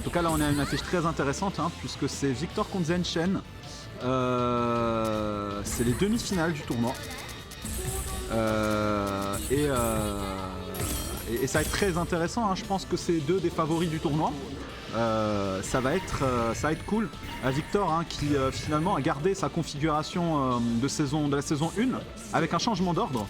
En tout cas là on est à une affiche très intéressante hein, puisque c'est Victor contre Zenchen. C'est les demi-finales du tournoi. Et ça va être très intéressant, hein. Je pense que c'est deux des favoris du tournoi. Ça va être cool. Victor hein, qui finalement a gardé sa configuration de la saison 1 avec un changement d'ordre.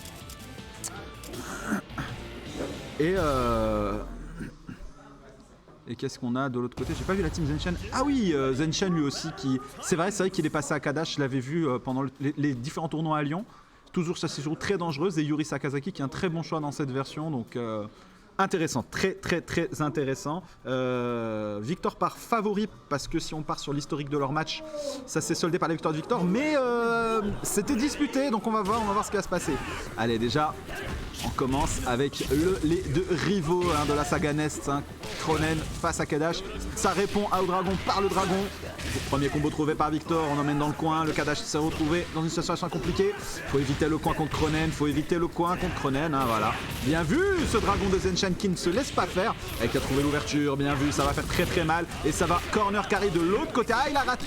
Et qu'est-ce qu'on a de l'autre côté? J'ai pas vu la team Zenchen. Ah oui, Zenchen lui aussi qui... C'est vrai qu'il est passé à Kadash, je l'avais vu pendant les différents tournois à Lyon. Toujours sa saison très dangereuse et Yuri Sakazaki qui est un très bon choix dans cette version. Donc intéressant, très intéressant. Victor part favori parce que si on part sur l'historique de leur match, ça s'est soldé par la victoire de Victor. Mais c'était disputé, donc on va voir ce qui va se passer. Allez déjà, on commence avec les deux rivaux hein, de la saga Nest. Hein. Kronen face à Kadash. Ça répond au dragon par le dragon. Premier combo trouvé par Victor, on emmène dans le coin. Le Kadash s'est retrouvé dans une situation compliquée. Faut éviter le coin contre Kronen, hein, voilà. Bien vu ce dragon de Zenchen qui ne se laisse pas faire. Et qui a trouvé l'ouverture, bien vu, ça va faire très mal. Et ça va corner carry de l'autre côté. Ah, il a raté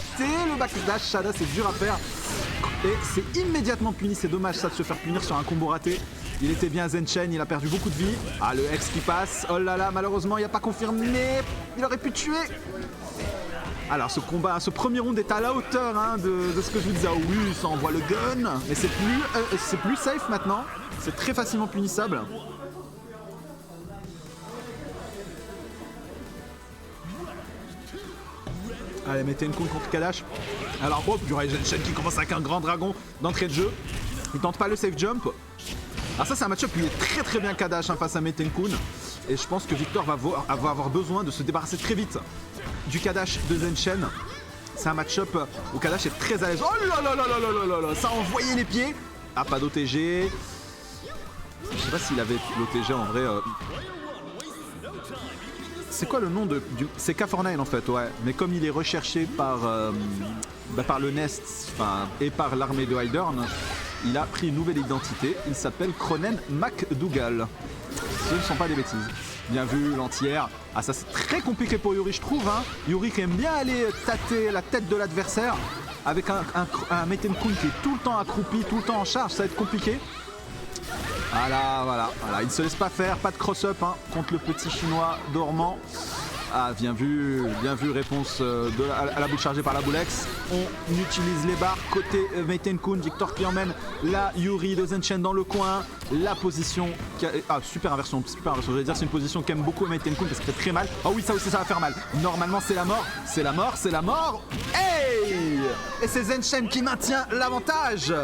le backdash, Shada, c'est dur à faire. Et c'est immédiatement puni, c'est dommage ça de se faire punir sur un combo raté. Il était bien Zenchen, il a perdu beaucoup de vie. Ah, le X qui passe, oh là là, malheureusement il n'a pas confirmé. Il aurait pu tuer. Alors ce combat, ce premier round est à la hauteur hein, de ce que je vous disais. Ah oui, ça envoie le gun, mais c'est plus safe maintenant. C'est très facilement punissable. Allez, mettez une compte contre Kadash. Alors hop, du Zenchen qui commence avec un grand dragon d'entrée de jeu. Il tente pas le safe jump. Alors ça c'est un match-up où il est très bien Kadash hein, face à Metenkun. Et je pense que Victor va avoir besoin de se débarrasser très vite du Kadash de Zenchen. C'est un match-up où Kadash est très à l'aise. Oh là là, ça a envoyé les pieds. Ah, pas d'OTG. Je sais pas s'il avait l'OTG en vrai. C'est quoi le nom du... C'est K49 en fait, ouais. Mais comme il est recherché par le Nest et par l'armée de Hydern, il a pris une nouvelle identité. Il s'appelle Kronen McDougall. Ce ne sont pas des bêtises. Bien vu, l'entière. Ah, ça c'est très compliqué pour Yuri, je trouve. Hein. Yuri qui aime bien aller tâter la tête de l'adversaire avec un Metenkun qui est tout le temps accroupi, tout le temps en charge. Ça va être compliqué. Voilà. Il ne se laisse pas faire. Pas de cross-up hein, contre le petit chinois dormant. Ah, bien vu, réponse à la boule chargée par la boule X. On utilise les barres côté Metenkun, Victor qui emmène la Yuri de Zenchen dans le coin. La position, super inversion. Je vais dire c'est une position qu'aime beaucoup Metenkun parce qu'il fait très mal. Oh oui, ça aussi ça va faire mal. Normalement c'est la mort. Hey! Et c'est Zenchen qui maintient l'avantage.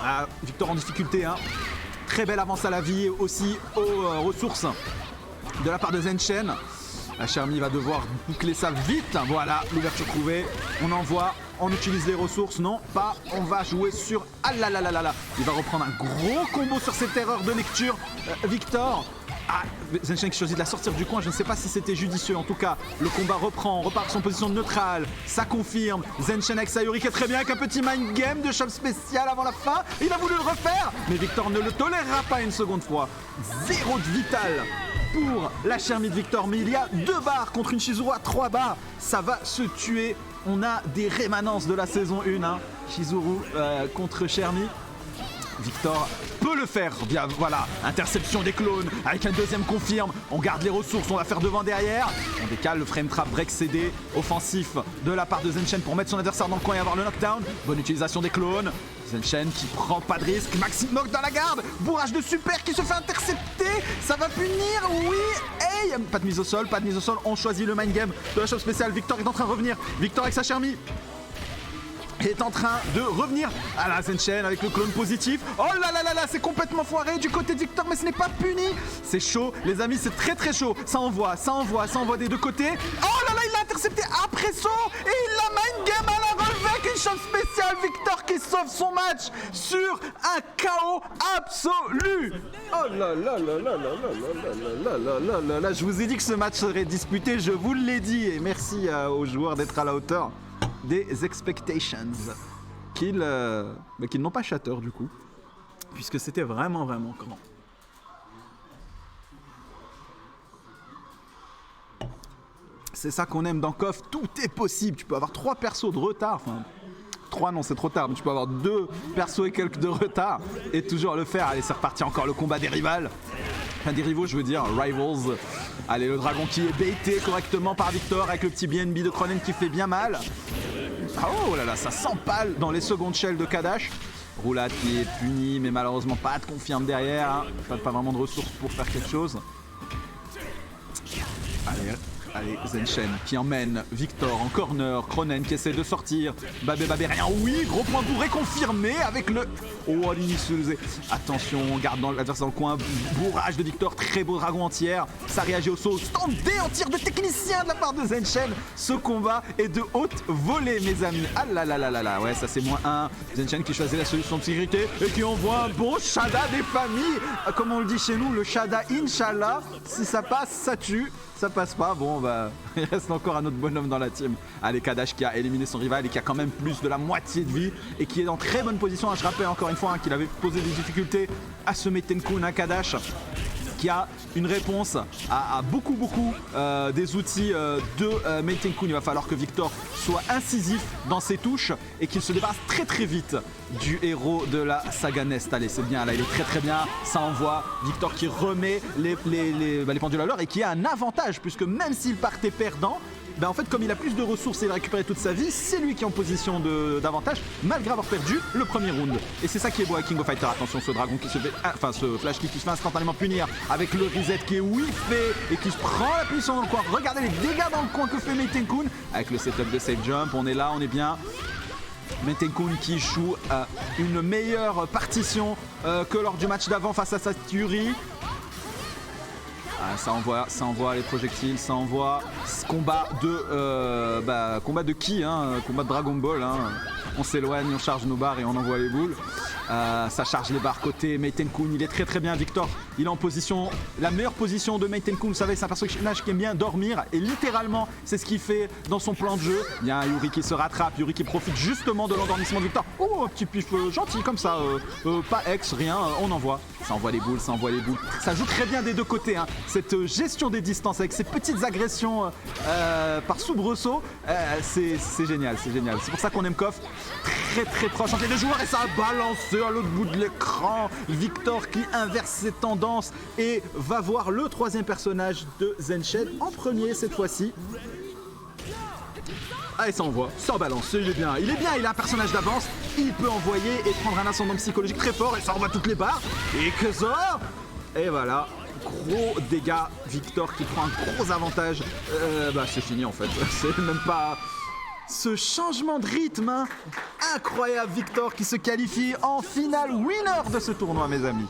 Ah, Victor en difficulté, hein. Très belle avance à la vie aussi aux ressources de la part de Zenchen. La Chermi va devoir boucler ça vite. Voilà, l'ouverture trouvée. On envoie, on utilise les ressources. Non, pas. On va jouer sur... Ah là là là là là. Il va reprendre un gros combo sur cette erreur de lecture. Victor. Ah, Zenchen qui choisit de la sortir du coin, je ne sais pas si c'était judicieux. En tout cas, le combat reprend, on repart sur position neutrale. Ça confirme. Zenchen avec Sayuri qui est très bien avec un petit mind game de choc spécial avant la fin. Il a voulu le refaire, mais Victor ne le tolérera pas une seconde fois. 0 de vital pour la Chermi de Victor, mais il y a 2 barres contre une Shizuru à 3 barres. Ça va se tuer. On a des rémanences de la saison 1. Hein. Shizuru contre Chermi. Victor peut le faire, bien voilà, interception des clones, avec un deuxième confirme, on garde les ressources, on va faire devant derrière, on décale le frame trap break CD, offensif de la part de Zenchen pour mettre son adversaire dans le coin et avoir le knockdown, bonne utilisation des clones, Zenchen qui prend pas de risque, Maxime Mock dans la garde, bourrage de super qui se fait intercepter, ça va punir, oui, hey, pas de mise au sol, on choisit le mind game de la shop spéciale, Victor est en train de revenir, Victor avec sa Chermi est en train de revenir à la Zenchen avec le clone positif. Oh là là là là, c'est complètement foiré du côté de Victor, mais ce n'est pas puni. C'est chaud, les amis, c'est très chaud. Ça envoie des deux côtés. Oh là là, il l'a intercepté après saut et il l'a mind game à la relevée avec une chance spéciale. Victor qui sauve son match sur un KO absolu. Oh là là là là là là là là là là. Je vous ai dit que ce match serait disputé, je vous l'ai dit. Et merci aux joueurs d'être à la hauteur des expectations qu'ils n'ont pas shatter du coup. puisque c'était vraiment grand. C'est ça qu'on aime dans KOF, tout est possible. Tu peux avoir 3 persos de retard, enfin 3 non c'est trop tard, mais tu peux avoir 2 persos et quelques de retard et toujours le faire. Allez, c'est reparti, encore le combat des rivales. Enfin des rivaux je veux dire, rivals. Allez, le dragon qui est baité correctement par Victor avec le petit BNB de Kronen qui fait bien mal. Oh là là, ça s'empale dans les secondes shells de Kadash. Roulade qui est puni, mais malheureusement pas de confirme derrière, hein. Pas vraiment de ressources pour faire quelque chose. Allez, Zenchen qui emmène Victor en corner, Kronen qui essaie de sortir, Babé rien, oui, gros point bourré confirmé avec le... Oh, l'initialisé. Attention, on garde l'adversaire dans le coin, bourrage de Victor, très beau dragon entière, ça réagit au saut, standé en tir de technicien de la part de Zenchen. Ce combat est de haute volée, mes amis. Ah là là là là là, ouais, ça c'est -1. Zenchen qui choisit la solution de sécurité et qui envoie un bon Shada des familles. Comme on le dit chez nous, le Shada Inch'Allah, si ça passe, ça tue. Ça passe pas, bon bah il reste encore un autre bonhomme dans la team. Allez, Kadash qui a éliminé son rival et qui a quand même plus de la moitié de vie et qui est dans très bonne position. Je rappelle encore une fois qu'il avait posé des difficultés à ce Meitenkun, à Kadash, qui a une réponse à beaucoup des outils de Meitenkun. Il va falloir que Victor soit incisif dans ses touches et qu'il se débarrasse très vite du héros de la saga Nest. Allez, c'est bien, là il est très bien, ça envoie. Victor qui remet les pendules à l'heure et qui a un avantage puisque même s'il partait perdant, ben en fait comme il a plus de ressources et il a récupéré toute sa vie, c'est lui qui est en position d'avantage malgré avoir perdu le premier round. Et c'est ça qui est beau à King of Fighters. Attention, ce dragon qui se fait, enfin ce flash qui se fait instantanément punir avec le reset qui est whiffé et qui se prend la punition dans le coin. Regardez les dégâts dans le coin que fait Meitenkun avec le setup de safe jump. On est là, on est bien. Meitenkun qui joue une meilleure partition que lors du match d'avant face à Saturi. Ah, ça envoie les projectiles, ça envoie ce combat de ki, hein, combat de Dragon Ball. Hein. On s'éloigne, on charge nos barres et on envoie les boules. Ça charge les barres côté Meitenkun, il est très bien. Victor, il est en position, la meilleure position de Meitenkun. Vous savez, c'est un personnage qui aime bien dormir et littéralement, c'est ce qu'il fait dans son plan de jeu. Il y a un Yuri qui se rattrape, Yuri qui profite justement de l'endormissement de Victor. Oh, un petit pif gentil comme ça, pas ex, rien, on envoie. Ça envoie les boules, Ça joue très bien des deux côtés, hein. Cette gestion des distances avec ces petites agressions par soubresaut, c'est génial. C'est pour ça qu'on aime KOF. Très proche entre les deux joueurs et ça a balancé à l'autre bout de l'écran. Victor qui inverse ses tendances et va voir le troisième personnage de Zenchen en premier cette fois-ci. Ah, et ça envoie, ça balance, il est bien, il a un personnage d'avance, il peut envoyer et prendre un ascendant psychologique très fort et ça envoie toutes les barres. Et que ça. Et voilà, gros dégâts, Victor qui prend un gros avantage. C'est fini en fait, c'est même pas... Ce changement de rythme, hein. Incroyable, Victor qui se qualifie en finale winner de ce tournoi, mes amis.